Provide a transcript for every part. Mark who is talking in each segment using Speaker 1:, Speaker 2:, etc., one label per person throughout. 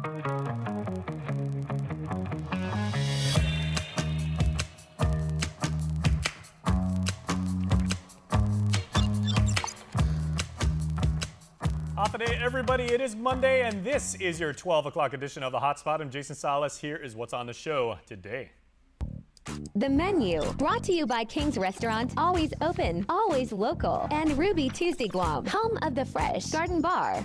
Speaker 1: Off a day, everybody. It is Monday, and this is your 12 o'clock edition of the HotSpot. I'm Jason Salas. Here is what's on the show today.
Speaker 2: The menu, brought to you by King's Restaurant, always open, always local, and Ruby Tuesday Guam, home of the Fresh Garden Bar.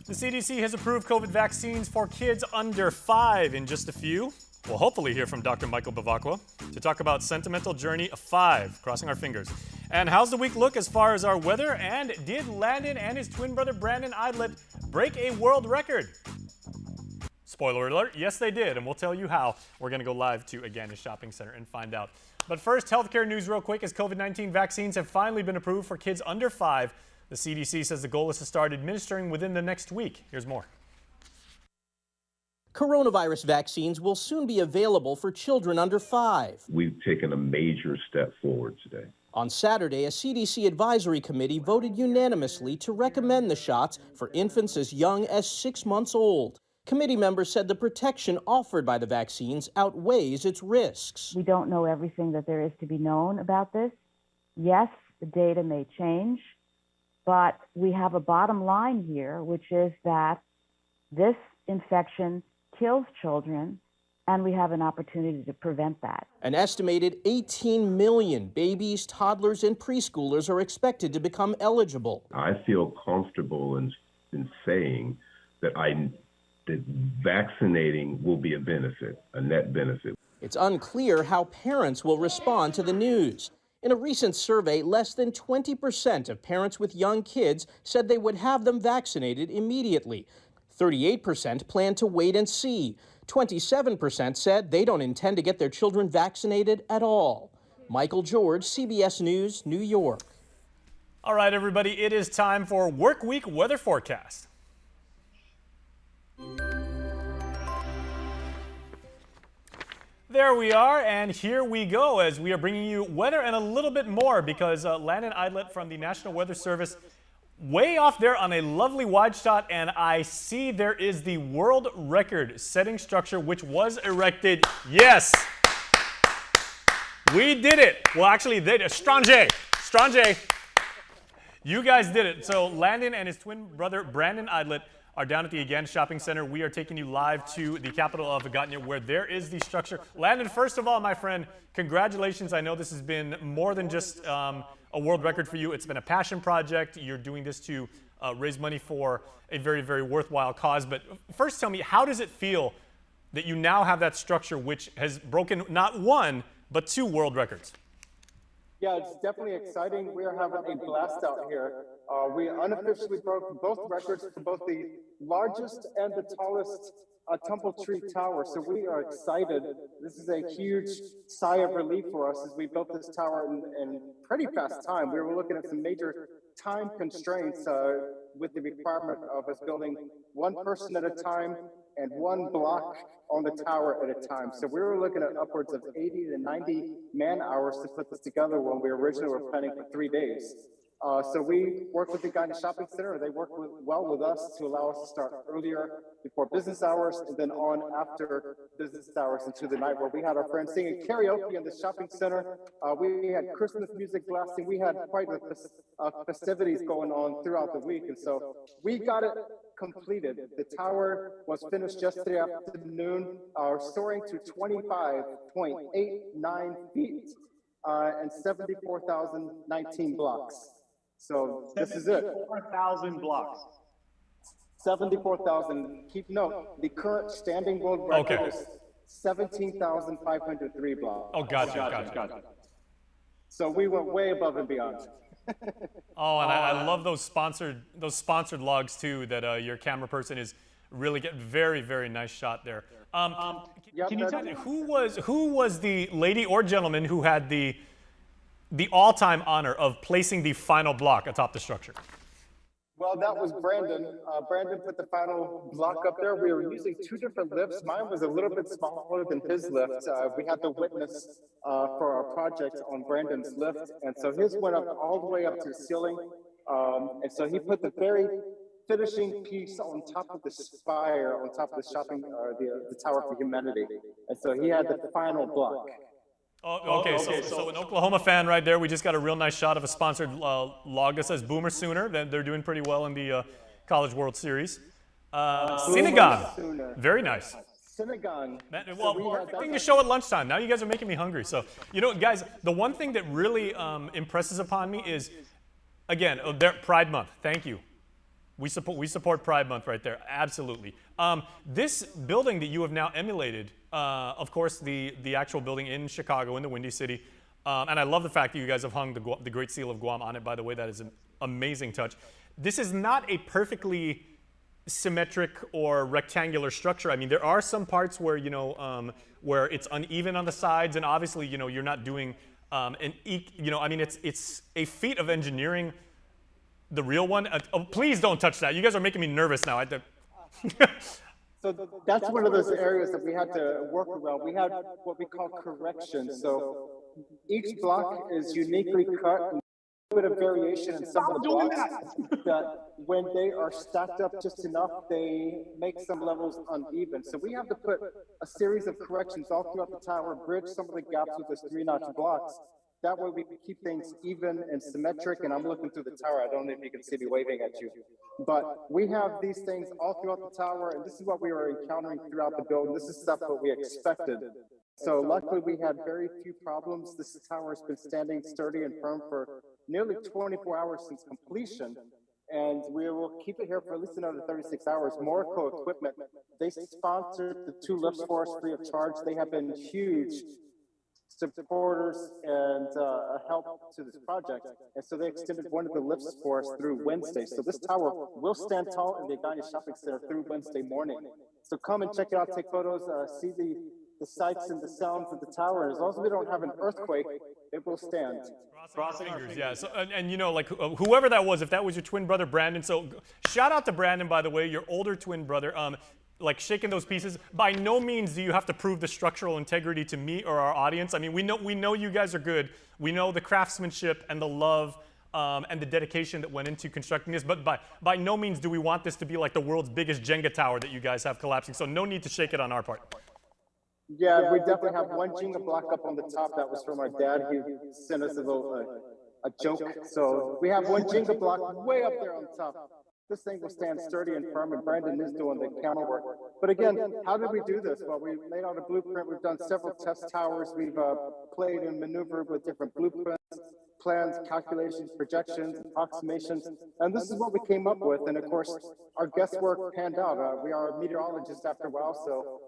Speaker 1: The CDC has approved COVID vaccines for kids under 5 in just a few. We'll hopefully hear from Dr. Michael Bavacqua to talk about Sentimental Journey of 5, crossing our fingers. And how's the week look as far as our weather? And did Landon and his twin brother Brandon Idlet break a world record? Spoiler alert, yes they did, and we'll tell you how. We're going to go live to Agana Shopping Center and find out. But first, healthcare news real quick, as COVID-19 vaccines have finally been approved for kids under 5. The CDC says the goal is to start administering within the next week. Here's more.
Speaker 3: Coronavirus vaccines will soon be available for children under 5.
Speaker 4: We've taken a major step forward today.
Speaker 3: On Saturday, a CDC advisory committee voted unanimously to recommend the shots for infants as young as 6 months old. Committee members said the protection offered by the vaccines outweighs its risks.
Speaker 5: We don't know everything that there is to be known about this. Yes, the data may change, but we have a bottom line here, which is that this infection kills children, and we have an opportunity to prevent that.
Speaker 3: An estimated 18 million babies, toddlers, and preschoolers are expected to become eligible.
Speaker 4: I feel comfortable in saying that that vaccinating will be a benefit, a net benefit.
Speaker 3: It's unclear how parents will respond to the news. In a recent survey, less than 20% of parents with young kids said they would have them vaccinated immediately. 38% plan to wait and see. 27% said they don't intend to get their children vaccinated at all. Michael George, CBS News, New York.
Speaker 1: All right, everybody, it is time for Work Week Weather Forecast. There we are, and here we go as we are bringing you weather and a little bit more because Landon Idlet from the National Weather Service way off there on a lovely wide shot, and I see there is the world record setting structure which was erected. Yes, we did it. Well, actually, they did. Strange. You guys did it. So Landon and his twin brother Brandon Idlet are down at the Agana Shopping Center. We are taking you live to the capital of Agana, where there is the structure. Landon, first of all, my friend, congratulations. I know this has been more than just a world record for you. It's been a passion project. You're doing this to raise money for a very, very worthwhile cause. But first tell me, how does it feel that you now have that structure which has broken not one, but 2 world records?
Speaker 6: Yeah, it's definitely exciting. We are having a blast out here. We unofficially broke both records for both the largest and the tallest Temple Tree Tower. So we are excited. This is a huge sigh of relief for us as we built this tower in pretty fast time. We were looking at some major time constraints with the requirement of us building 1 person at a time and 1 block on the tower at a time. So we were looking at upwards of 80 to 90 man hours to put this together when we originally were planning for 3 days. So we worked with the Agana Shopping Center. They worked well with us to allow us to start earlier before business hours and then on after business hours into the night, where we had our friends singing karaoke in the shopping center. We had Christmas music blasting. We had quite the festivities going on throughout the week. And so we got it completed. The tower was finished yesterday afternoon, soaring to 25.89 feet and 74,019 blocks. So this is it.
Speaker 7: 74,000 blocks.
Speaker 6: 74,000. Keep note, the current standing world record is 17,503 blocks.
Speaker 1: Oh, gotcha.
Speaker 6: So we went way above and beyond.
Speaker 1: Oh, and I love those sponsored logs too. That your camera person is really getting very, very nice shot there. Can you tell me who was the lady or gentleman who had the all-time honor of placing the final block atop the structure?
Speaker 6: Well, that was Brandon. Brandon put the final block up there. We were using 2 different lifts. Mine was a little bit smaller than his lift. We had the witness for our project on Brandon's lift. And so his went up all the way up to the ceiling. And so he put the very finishing piece on top of the spire, on top of the shopping, the Tower for Humanity. And so he had the final block.
Speaker 1: Oh, okay, so an Oklahoma fan right there. We just got a real nice shot of a sponsored log that says Boomer Sooner. They're doing pretty well in the College World Series. Synagogue, very nice.
Speaker 6: Synagogue.
Speaker 1: Well, perfect thing to show at lunchtime. Now you guys are making me hungry. So, you know, guys, the one thing that really impresses upon me is, again, Pride Month. Thank you. We support Pride Month right there, absolutely. This building that you have now emulated, of course, the actual building in Chicago, in the Windy City, and I love the fact that you guys have hung the Great Seal of Guam on it, by the way. That is an amazing touch. This is not a perfectly symmetric or rectangular structure. I mean, there are some parts where, you know, where it's uneven on the sides, and obviously, you know, you're not doing you know, I mean, it's a feat of engineering. The real one? Oh, please don't touch that. You guys are making me nervous now.
Speaker 6: So that's one of those areas that we had to work around. We had what we call corrections. So each block is uniquely cut, and a bit of variation in some of the blocks that when they are stacked up just enough, they make some levels uneven. So we have to put a series of corrections all throughout the tower, bridge some of the gaps with those 3-notch blocks. That way we can keep things even and symmetric. And I'm looking through the tower. I don't know if you can see me waving at you. But we have these things all throughout the tower. And this is what we were encountering throughout the building. This is stuff that we expected. So luckily we had very few problems. This tower has been standing sturdy and firm for nearly 24 hours since completion. And we will keep it here for at least another 36 hours. Morco Equipment, they sponsored the 2 lifts for us free of charge. They have been huge supporters and help to this project. And so they extended one of the lifts for us through Wednesday. So this tower will stand tall in the Agana Shopping Center through Wednesday morning. So come and check it out, take photos, see the sights and the sounds of the tower. And as long as we don't have an earthquake, it will stand.
Speaker 1: Crossing our fingers, yeah. So, and you know, like whoever that was, if that was your twin brother, Brandon. So shout out to Brandon, by the way, your older twin brother. Like shaking those pieces. By no means do you have to prove the structural integrity to me or our audience. I mean, we know you guys are good. We know the craftsmanship and the love and the dedication that went into constructing this. But by no means do we want this to be like the world's biggest Jenga tower that you guys have collapsing. So no need to shake it on our part.
Speaker 6: Yeah, we definitely have one Jenga block up on the top that was from our dad. He sent us a joke. So we have one Jenga block way up there on top. This thing will stand sturdy and firm, and Brandon is doing the camera work. But again, how did we do this? Well, we laid out a blueprint. We've done several test towers. We've played and maneuvered with different blueprints, plans, calculations, projections, approximations, and this is what we came up with. And of course, our guesswork panned out. We are meteorologists after a while, so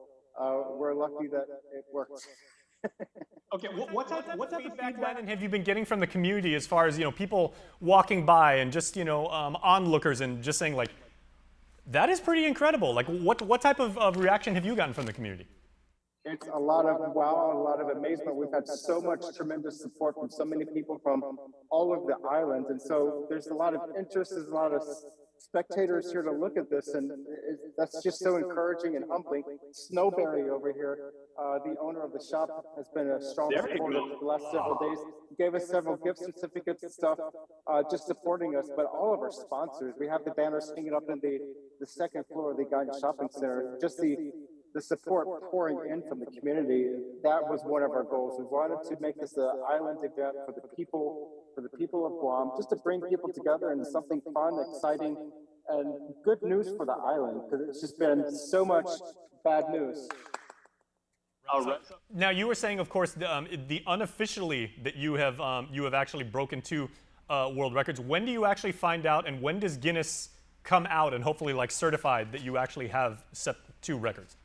Speaker 6: we're lucky that it worked.
Speaker 1: Okay, what type of feedback have you been getting from the community as far as, you know, people walking by and just, you know, onlookers and just saying like, that is pretty incredible. Like what type of reaction have you gotten from the community?
Speaker 6: It's a lot of wow, a lot of amazement. We've had so much tremendous support from so many people from all over the island. And so there's a lot of interest, there's a lot of spectators here to look at this, and that's just so encouraging and humbling. Snowberry over here, the owner of the shop, has been a strong supporter for the last several days. He gave us several gift certificates and stuff, just supporting us. But all of our sponsors, we have the banners hanging up in the second floor of the Agana Shopping Center. Just the support pouring in from the community, that was one of our goals. We wanted to make this an island event for the people of Guam, just to bring people together and something fun, exciting, and good news for the island, because it's just been so much bad news.
Speaker 1: Now you were saying, of course, the unofficially that you have actually broken 2 world records. When do you actually find out, and when does Guinness come out and hopefully like certified that you actually have set 2 records?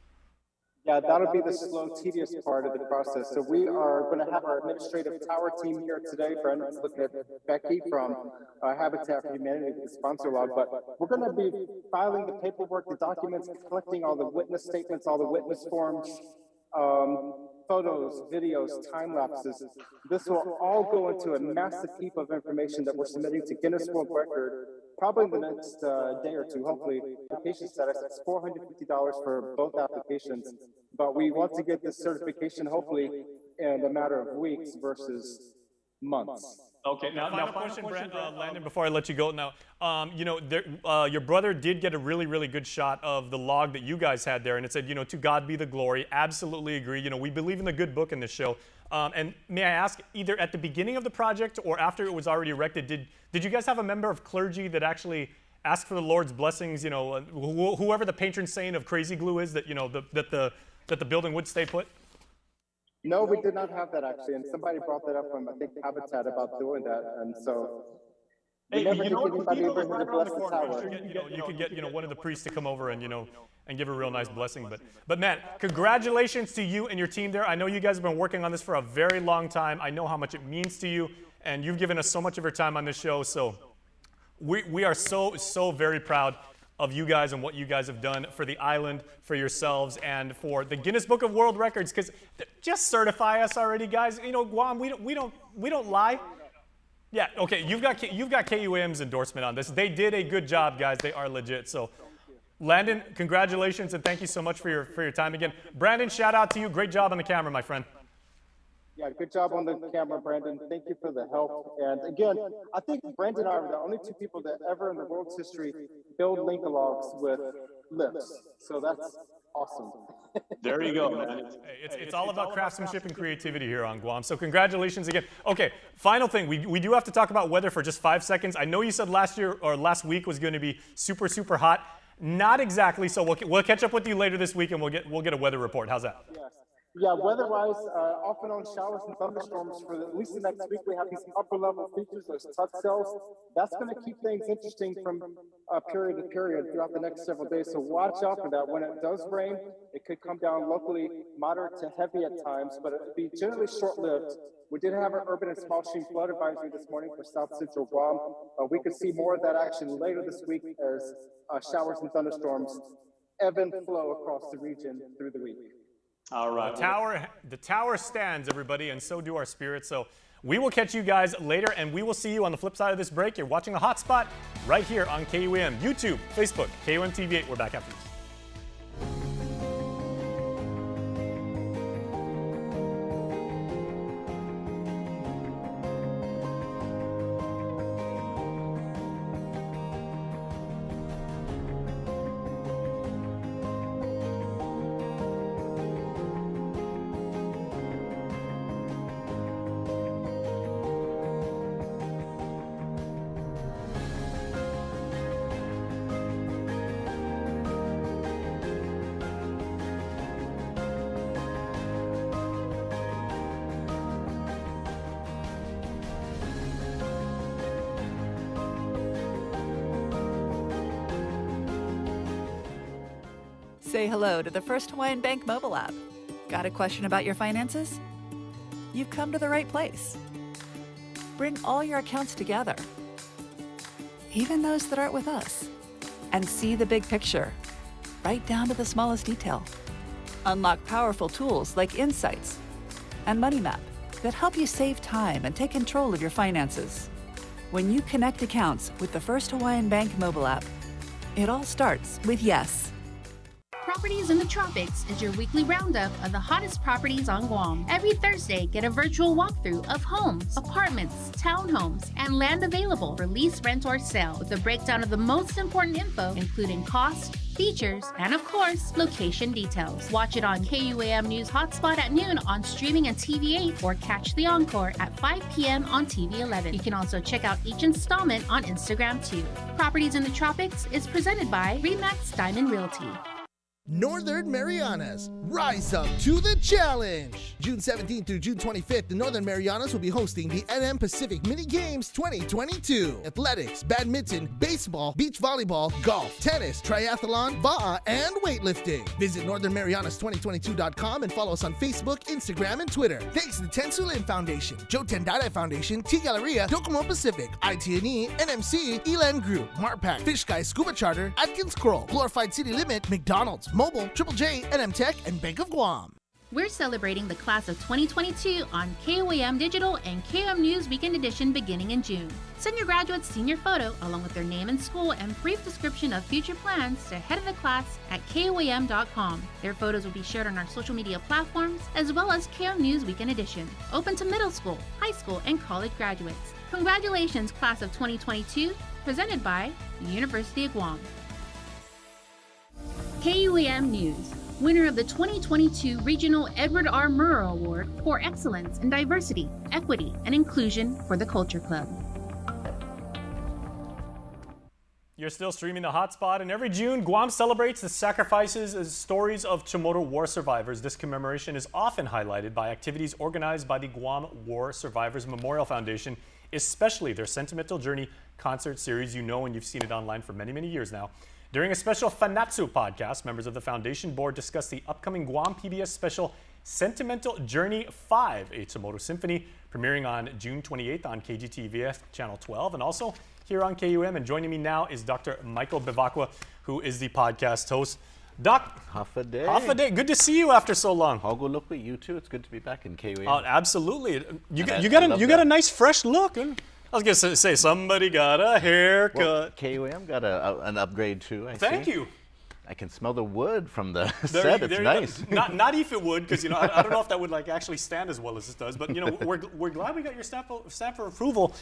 Speaker 6: Yeah, that'll be the slow, tedious part of the process. So we are going to have our administrative tower team here today. Brandon's looking at Becky from Habitat for Humanity, the sponsor log. But we're going to be filing the paperwork, the documents, collecting all the witness statements, all the witness forms, photos, videos, time lapses. This will all go into a massive heap of information that we're submitting to Guinness World Record probably in the next day or 2, hopefully. Application status, it's $450 for both applications, but we want to get this certification hopefully in a matter of weeks versus months.
Speaker 1: Okay, now final question, Landon, before I let you go. Now, your brother did get a really, really good shot of the log that you guys had there, and it said, to God be the glory. Absolutely agree. We believe in the good book in this show. And may I ask, either at the beginning of the project or after it was already erected, did you guys have a member of clergy that actually asked for the Lord's blessings? Whoever the patron saint of crazy glue is, that that the building would stay put.
Speaker 6: No, we did not have that actually, and somebody brought that up from, I think, Habitat about doing that, and so we never did get anybody over here to bless the tower.
Speaker 1: You could get one of the priests to come over and and give a real nice blessing. But man, congratulations to you and your team there. I know you guys have been working on this for a very long time. I know how much it means to you, and you've given us so much of your time on this show. So we are so very proud of you guys and what you guys have done for the island, for yourselves, and for the Guinness Book of World Records. Because just certify us already, guys. Guam, we don't lie. Yeah, okay. You've got KUAM's endorsement on this. They did a good job, guys. They are legit. So, Landon, congratulations and thank you so much for your time again. Brandon, shout out to you. Great job on the camera, my friend.
Speaker 6: Yeah, good job on the camera, Brandon. Thank you for the help. And again, I think Brandon and I are the only two people that ever in the world's history build link logs with lips. So that's awesome.
Speaker 7: There you go, man.
Speaker 1: It's all about craftsmanship and creativity here on Guam. So congratulations again. Okay, final thing. We do have to talk about weather for just 5 seconds. I know you said last week was going to be super, super hot. Not exactly. So we'll catch up with you later this week and we'll get a weather report. How's that?
Speaker 6: Yes. Yeah, weather-wise, off and on showers and thunderstorms for at least the next week. We have these upper-level features, those touch cells. That's going to keep things interesting from period to period throughout the next several days. So watch out for that. When it does rain, it could come down locally moderate to heavy at times, but it'll be generally short-lived. We did have an urban and small stream flood advisory this morning for South Central Guam. We could see more of that action later this week as showers and thunderstorms ebb and flow across the region through the week.
Speaker 1: All right. The tower stands, everybody, and so do our spirits. So we will catch you guys later, and we will see you on the flip side of this break. You're watching the Hotspot right here on KUAM, YouTube, Facebook, KUAM TV8. We're back after this.
Speaker 8: Say hello to the First Hawaiian Bank mobile app. Got a question about your finances? You've come to the right place. Bring all your accounts together, even those that aren't with us, and see the big picture, right down to the smallest detail. Unlock powerful tools like Insights and Money Map that help you save time and take control of your finances. When you connect accounts with the First Hawaiian Bank mobile app, it all starts with yes.
Speaker 9: Properties in the Tropics is your weekly roundup of the hottest properties on Guam. Every Thursday, get a virtual walkthrough of homes, apartments, townhomes, and land available for lease, rent, or sale with a breakdown of the most important info, including cost, features, and of course, location details. Watch it on KUAM News Hotspot at noon on streaming and TV8 or catch the encore at 5 p.m. on TV11. You can also check out each installment on Instagram too. Properties in the Tropics is presented by Remax Diamond Realty.
Speaker 10: Northern Marianas, rise up to the challenge! June 17th through June 25th, the Northern Marianas will be hosting the NM Pacific Mini Games 2022. Athletics, badminton, baseball, beach volleyball, golf, tennis, triathlon, va'a, and weightlifting. Visit northernmarianas2022.com and follow us on Facebook, Instagram, and Twitter. Thanks to the Tensu Lim Foundation, Joe Tendai Foundation, T Galleria, Docomo Pacific, ITNE, NMC, Elan Group, Marpac, Fish Guy Scuba Charter, Atkins Kroll, Glorified City Limit, McDonald's, Mobile, Triple J, NM Tech, and Bank of Guam.
Speaker 9: We're celebrating the class of 2022 on KUAM Digital and KUAM News Weekend Edition beginning in June. Send your graduate's senior photo along with their name and school and brief description of future plans to head of the class at KUAM.com. Their photos will be shared on our social media platforms as well as KUAM News Weekend Edition. Open to middle school, high school, and college graduates. Congratulations, class of 2022, presented by the University of Guam. KUAM News, winner of the 2022 Regional Edward R. Murrow Award for Excellence in Diversity, Equity, and Inclusion for the Culture Club.
Speaker 1: You're still streaming the Hotspot, and every June, Guam celebrates the sacrifices and stories of Chamorro War survivors. This commemoration is often highlighted by activities organized by the Guam War Survivors Memorial Foundation, especially their Sentimental Journey concert series. You know, and you've seen it online for many, many years now. During a special Fanatsu podcast, members of the foundation board discussed the upcoming Guam PBS special Sentimental Journey 5, a Chamorro Symphony, premiering on June 28th on KGTVF Channel 12, and also here on KUM. And joining me now is Dr. Michael Bevacqua, who is the podcast host. Doc,
Speaker 11: half a day.
Speaker 1: Half a day. Good to see you after so long.
Speaker 11: I'll go look with you too. It's good to be back in KUM.
Speaker 1: Oh, absolutely. You got a nice fresh look. And I was gonna say somebody got a haircut.
Speaker 11: Well, KUM got an upgrade too.
Speaker 1: Thank you.
Speaker 11: I can smell the wood from the set. It's nice.
Speaker 1: Not if it would, because I don't know if that would actually stand as well as this does. But we're glad we got your stamp of approval.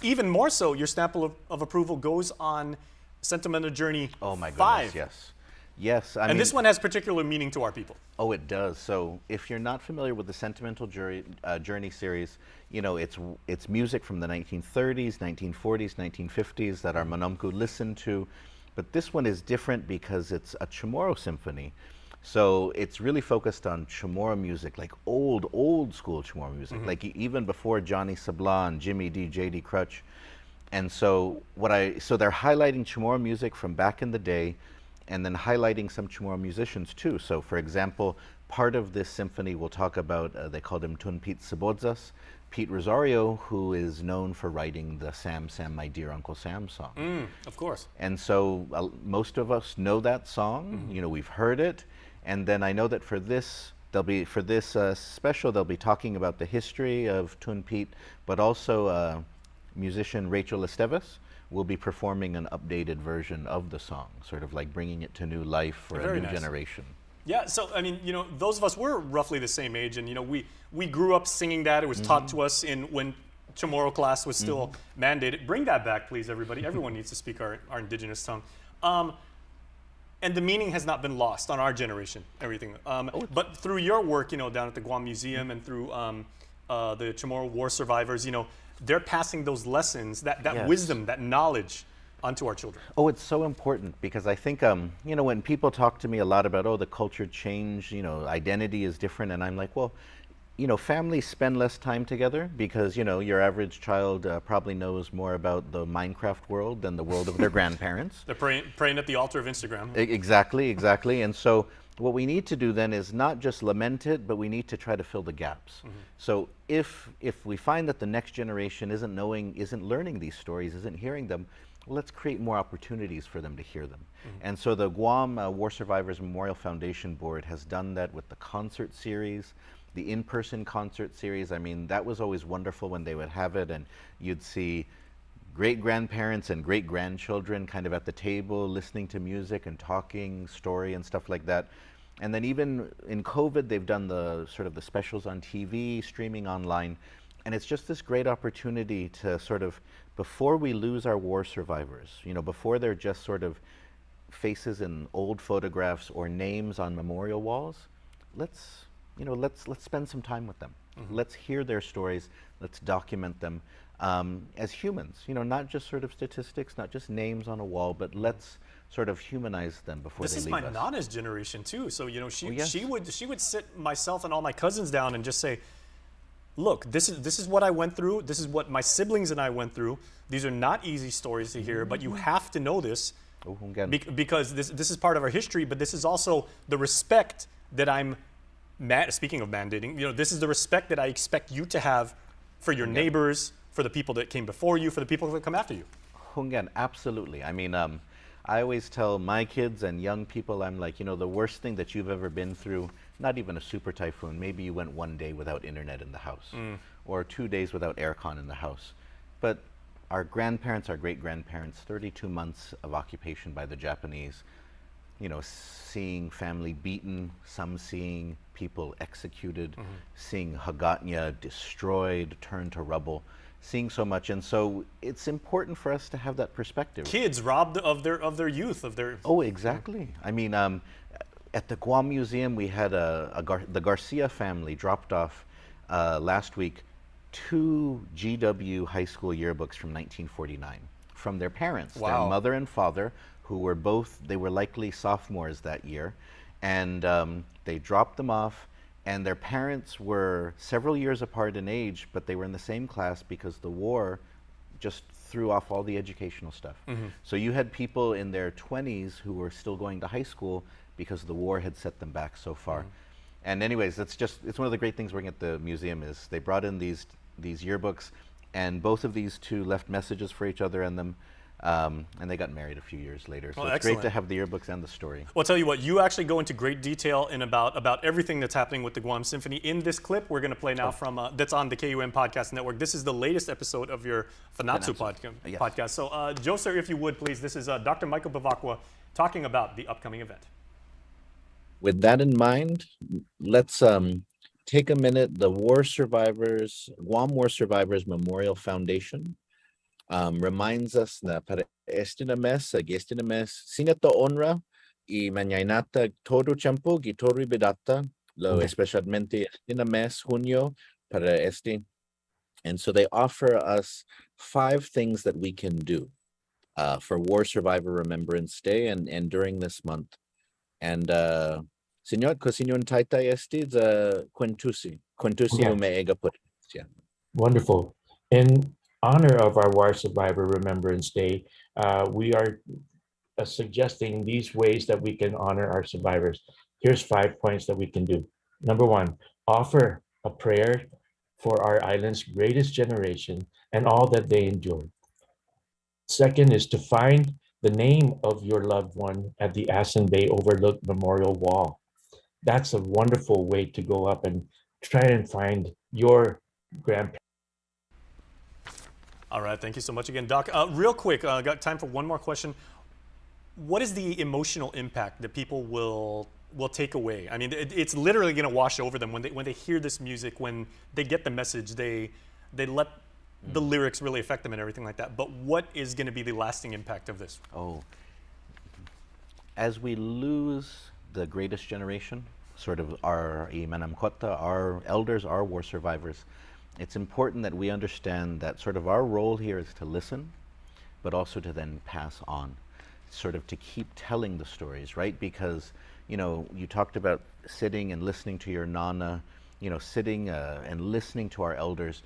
Speaker 1: Even more so, your stamp of approval goes on Sentimental Journey 5.
Speaker 11: Oh my goodness, yes. Yes.
Speaker 1: I mean, this one has particular meaning to our people.
Speaker 11: Oh, it does. So if you're not familiar with the Sentimental Journey series, it's music from the 1930s, 1940s, 1950s that our Manamku listened to. But this one is different because it's a Chamorro symphony. So it's really focused on Chamorro music, like old school Chamorro music, like even before Johnny Sablan, Jimmy D, J.D. Crutch. And so they're highlighting Chamorro music from back in the day, and then highlighting some Chamorro musicians too. So for example, part of this symphony will talk about, they called him Tun Pete Sabodzas, Pete Rosario, who is known for writing the Sam, Sam, My Dear Uncle Sam song.
Speaker 1: Of course.
Speaker 11: And so most of us know that song, we've heard it. And then I know that for this special, they'll be talking about the history of Tun Pete, but also musician Rachel Esteves will be performing an updated version of the song, sort of like bringing it to new life for a new generation.
Speaker 1: Yeah, so I mean, those of us, we're roughly the same age, and we grew up singing that. It was taught to us when Chamorro class was still mandated. Bring that back, please, everybody. Everyone needs to speak our indigenous tongue. And the meaning has not been lost on our generation, everything. But through your work, down at the Guam Museum and through the Chamorro War survivors, they're passing those lessons, that wisdom, that knowledge onto our children.
Speaker 11: Oh, it's so important because I think, when people talk to me a lot about, the culture change, identity is different, and I'm like, well, families spend less time together because, your average child probably knows more about the Minecraft world than the world of their grandparents.
Speaker 1: They're praying at the altar of Instagram.
Speaker 11: Exactly. And so what we need to do then is not just lament it, but we need to try to fill the gaps. So if we find that the next generation isn't learning these stories, isn't hearing them, well, let's create more opportunities for them to hear them. And so the Guam War Survivors Memorial Foundation Board has done that with the concert series, the in-person concert series. I mean, that was always wonderful when they would have it, and you'd see great-grandparents and great-grandchildren kind of at the table listening to music and talking story and stuff like that. And then even in COVID, they've done the specials on TV, streaming online, and it's just this great opportunity to sort of, before we lose our war survivors, before they're just sort of faces in old photographs or names on memorial walls, let's spend some time with them. Let's hear their stories. Let's document them as humans. Not just sort of statistics, not just names on a wall, but let's sort of humanize them before they leave us.
Speaker 1: This is my Nana's generation too. So she would sit myself and all my cousins down and just say, look, this is what I went through. This is what my siblings and I went through. These are not easy stories to hear, but you have to know this because this is part of our history. But this is also the respect that speaking of mandating, this is the respect that I expect you to have for your neighbors, for the people that came before you, for the people that come after you.
Speaker 11: Hungan, absolutely. I mean, I always tell my kids and young people, I'm like, the worst thing that you've ever been through, not even a super typhoon, maybe you went one day without internet in the house, or 2 days without aircon in the house. But our grandparents, our great-grandparents, 32 months of occupation by the Japanese, seeing family beaten, some seeing people executed, seeing Hagatnya destroyed, turned to rubble. seeing so much. And so it's important for us to have that perspective.
Speaker 1: Kids robbed of their youth, of their...
Speaker 11: Oh, exactly. I mean, at the KUAM Museum, we had the Garcia family dropped off last week 2 GW high school yearbooks from 1949 from their parents,
Speaker 1: Wow.
Speaker 11: their mother and father, who were they were likely sophomores that year. And they dropped them off, and their parents were several years apart in age, but they were in the same class because the war just threw off all the educational stuff. So you had people in their 20s who were still going to high school because the war had set them back so far. And anyways, it's one of the great things working at the museum is they brought in these yearbooks, and both of these two left messages for each other in them. And they got married a few years later. So it's great to have the yearbooks and the story.
Speaker 1: Well, I'll tell you what, you actually go into great detail in about everything that's happening with the Guam Symphony. In this clip we're going to play now from that's on the KUAM Podcast Network. This is the latest episode of your Fanatsu podcast. So, Joe, sir, if you would, please, this is Dr. Michael Bavacqua talking about the upcoming event.
Speaker 11: With that in mind, let's take a minute. The Guam War Survivors Memorial Foundation reminds us na para este na mes, sinato honra y mañanata todo tiempo y todo bidata, lo especialmente este na mes, junio, para este. And so they offer us 5 things that we can do for War Survivor Remembrance Day and during this month. And Señor, Cosinyon Taita este Quentusi Umeega put. Yeah.
Speaker 12: Wonderful. In honor of our War Survivor Remembrance Day, we are suggesting these ways that we can honor our survivors. Here's 5 points that we can do. Number 1, offer a prayer for our island's greatest generation and all that they endured. Second is to find the name of your loved one at the Asan Bay Overlook Memorial Wall. That's a wonderful way to go up and try and find your grandparents.
Speaker 1: All right, thank you so much again, Doc. Real quick, got time for one more question. What is the emotional impact that people will take away? I mean, it's literally going to wash over them when they hear this music, when they get the message, they let the lyrics really affect them and everything like that. But what is going to be the lasting impact of this?
Speaker 11: Oh, as we lose the greatest generation, sort of our Imanamkota, our elders, our war survivors, it's important that we understand that sort of our role here is to listen, but also to then pass on, sort of to keep telling the stories, right? Because, you know, you talked about sitting and listening to your nana, you know, sitting and listening to our elders.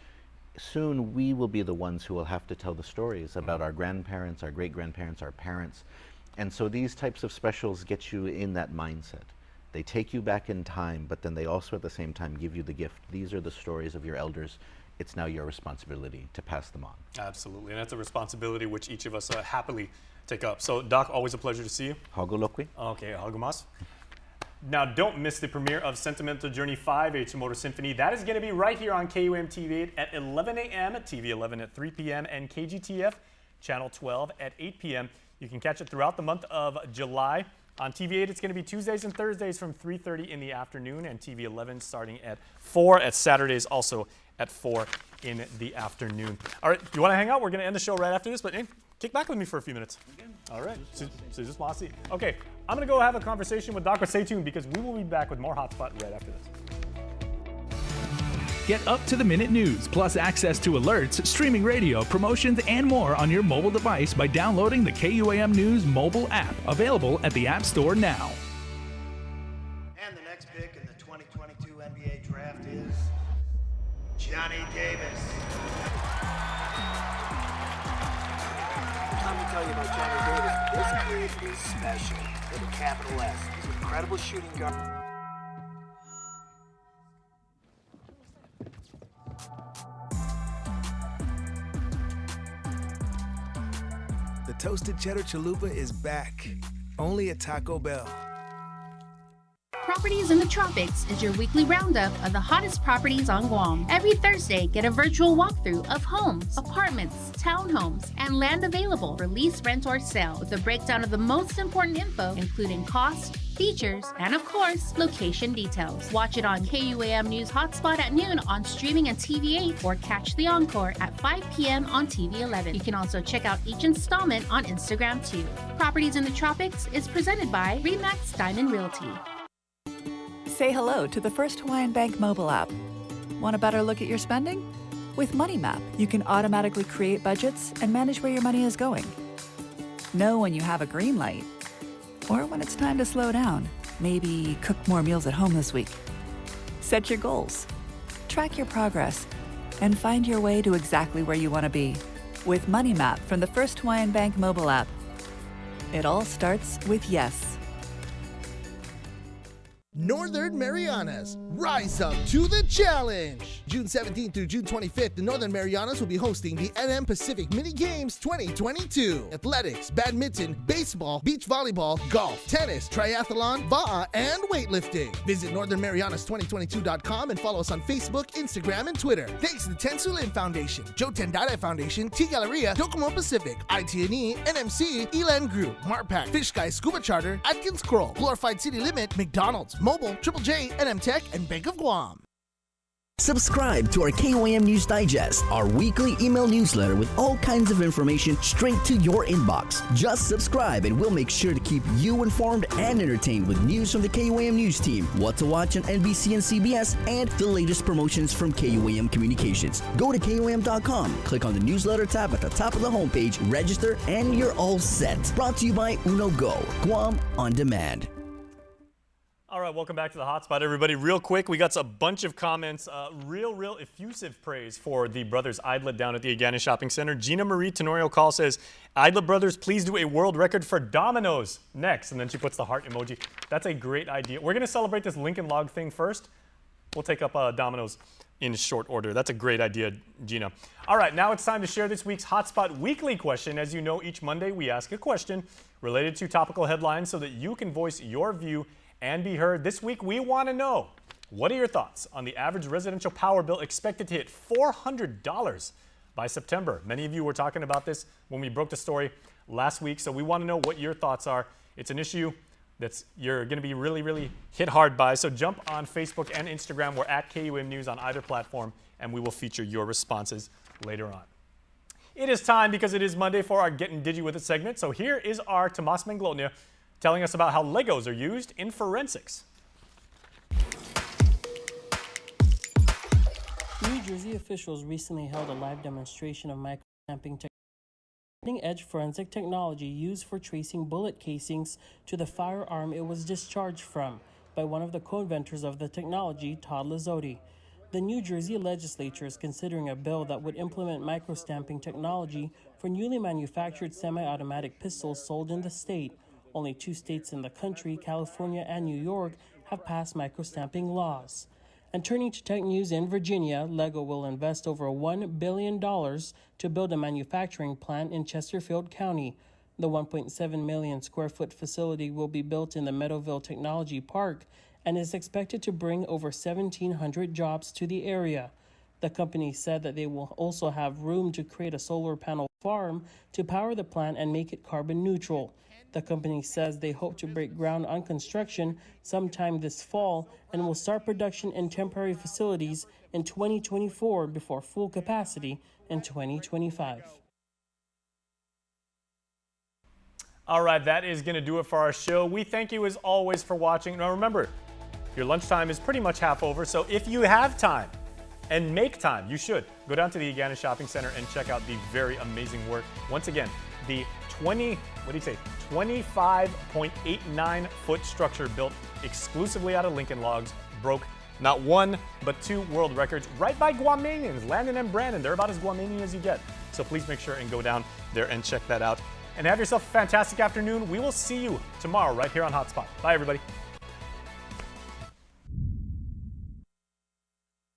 Speaker 11: Soon we will be the ones who will have to tell the stories about our grandparents, our great-grandparents, our parents. And so these types of specials get you in that mindset. They take you back in time, but then they also at the same time give you the gift. These are the stories of your elders. It's now your responsibility to pass them on.
Speaker 1: Absolutely, and that's a responsibility which each of us happily take up. So, Doc, always a pleasure to see you.
Speaker 11: Hagulokwi.
Speaker 1: Okay, hagumas. Now, don't miss the premiere of Sentimental Journey 5, H-Motor Symphony. That is going to be right here on KUAM TV8 at 11 a.m., TV 11 at 3 p.m., and KGTF Channel 12 at 8 p.m. You can catch it throughout the month of July. On TV8, it's going to be Tuesdays and Thursdays from 3:30 in the afternoon, and TV 11 starting at 4, at Saturdays also at 4 in the afternoon. All right, you want to hang out? We're going to end the show right after this, but hey, kick back with me for a few minutes. All right, so just want to see. Okay, I'm going to go have a conversation with Doc. Stay tuned because we will be back with more HotSpot right after this.
Speaker 13: Get up-to-the-minute news, plus access to alerts, streaming radio, promotions, and more on your mobile device by downloading the KUAM News mobile app, available at the App Store now.
Speaker 14: And the next pick in the 2022 NBA Draft is Johnny Davis. Let me tell you about Johnny Davis. This kid is special with a capital S. He's an incredible shooting guard.
Speaker 15: The toasted cheddar chalupa is back, only at Taco Bell.
Speaker 9: Properties in the Tropics is your weekly roundup of the hottest properties on Guam. Every Thursday, get a virtual walkthrough of homes, apartments, townhomes, and land available for lease, rent, or sale with a breakdown of the most important info, including cost, features, and of course, location details. Watch it on KUAM News Hotspot at noon on streaming and TV8 or catch the encore at 5 p.m. on TV 11. You can also check out each installment on Instagram too. Properties in the Tropics is presented by RE/MAX Diamond Realty.
Speaker 8: Say hello to the First Hawaiian Bank mobile app. Want a better look at your spending? With Money Map, you can automatically create budgets and manage where your money is going. Know when you have a green light or when it's time to slow down. Maybe cook more meals at home this week. Set your goals, track your progress, and find your way to exactly where you want to be. With Money Map from the First Hawaiian Bank mobile app. It all starts with yes.
Speaker 10: Northern Marianas, rise up to the challenge! June 17th through June 25th, the Northern Marianas will be hosting the NM Pacific Mini Games 2022. Athletics, badminton, baseball, beach volleyball, golf, tennis, triathlon, va'a, and weightlifting. Visit northernmarianas2022.com and follow us on Facebook, Instagram, and Twitter. Thanks to the Tensu Lin Foundation, Joe Tendai Foundation, T Galleria, Docomo Pacific, ITNE, NMC, Elan Group, Marpac, Fish Guy Scuba Charter, Atkins Kroll, Glorified City Limit, McDonald's, Mobile, Triple J, NM Tech, and Bank of Guam.
Speaker 16: Subscribe to our KUAM News Digest, our weekly email newsletter with all kinds of information straight to your inbox. Just subscribe and we'll make sure to keep you informed and entertained with news from the KUAM News team, what to watch on NBC and CBS, and the latest promotions from KUAM Communications. Go to KUAM.com, click on the newsletter tab at the top of the homepage, register, and you're all set. Brought to you by Uno Go, Guam On Demand.
Speaker 1: All right, welcome back to the Hotspot, everybody. Real quick, we got a bunch of comments. Real effusive praise for the brothers Idla down at the Agana Shopping Center. Gina Marie Tenorio Call says, Idla brothers, please do a world record for dominoes next. And then she puts the heart emoji. That's a great idea. We're going to celebrate this Lincoln Log thing first. We'll take up dominoes in short order. That's a great idea, Gina. All right, now it's time to share this week's Hotspot weekly question. As you know, each Monday we ask a question related to topical headlines so that you can voice your view and be heard. This week, we want to know, what are your thoughts on the average residential power bill expected to hit $400 by September? Many of you were talking about this when we broke the story last week, so we want to know what your thoughts are. It's an issue that you're going to be really hit hard by, so jump on Facebook and Instagram. We're at KUAM News on either platform, and we will feature your responses later on. It is time, because it is Monday, for our Getting Digi With It segment, so here is our Tomas Manglotnia telling us about how Legos are used in forensics.
Speaker 17: New Jersey officials recently held a live demonstration of micro-stamping cutting-edge forensic technology used for tracing bullet casings to the firearm it was discharged from by one of the co-inventors of the technology, Todd Lazzotti. The New Jersey legislature is considering a bill that would implement micro-stamping technology for newly manufactured semi-automatic pistols sold in the state. Only 2 states in the country, California and New York, have passed microstamping laws. And turning to tech news in Virginia, LEGO will invest over $1 billion to build a manufacturing plant in Chesterfield County. The 1.7 million square foot facility will be built in the Meadowville Technology Park and is expected to bring over 1,700 jobs to the area. The company said that they will also have room to create a solar panel farm to power the plant and make it carbon neutral. The company says they hope to break ground on construction sometime this fall and will start production in temporary facilities in 2024 before full capacity in 2025.
Speaker 1: All right, that is going to do it for our show. We thank you as always for watching. Now remember, your lunchtime is pretty much half over, so if you have time and make time, you should go down to the Agana Shopping Center and check out the very amazing work. Once again, the 25.89 foot structure built exclusively out of Lincoln logs broke not 1 but 2 world records right by Guamanians, Landon and Brandon. They're about as Guamanian as you get. So please make sure and go down there and check that out. And have yourself a fantastic afternoon. We will see you tomorrow right here on Hotspot. Bye, everybody.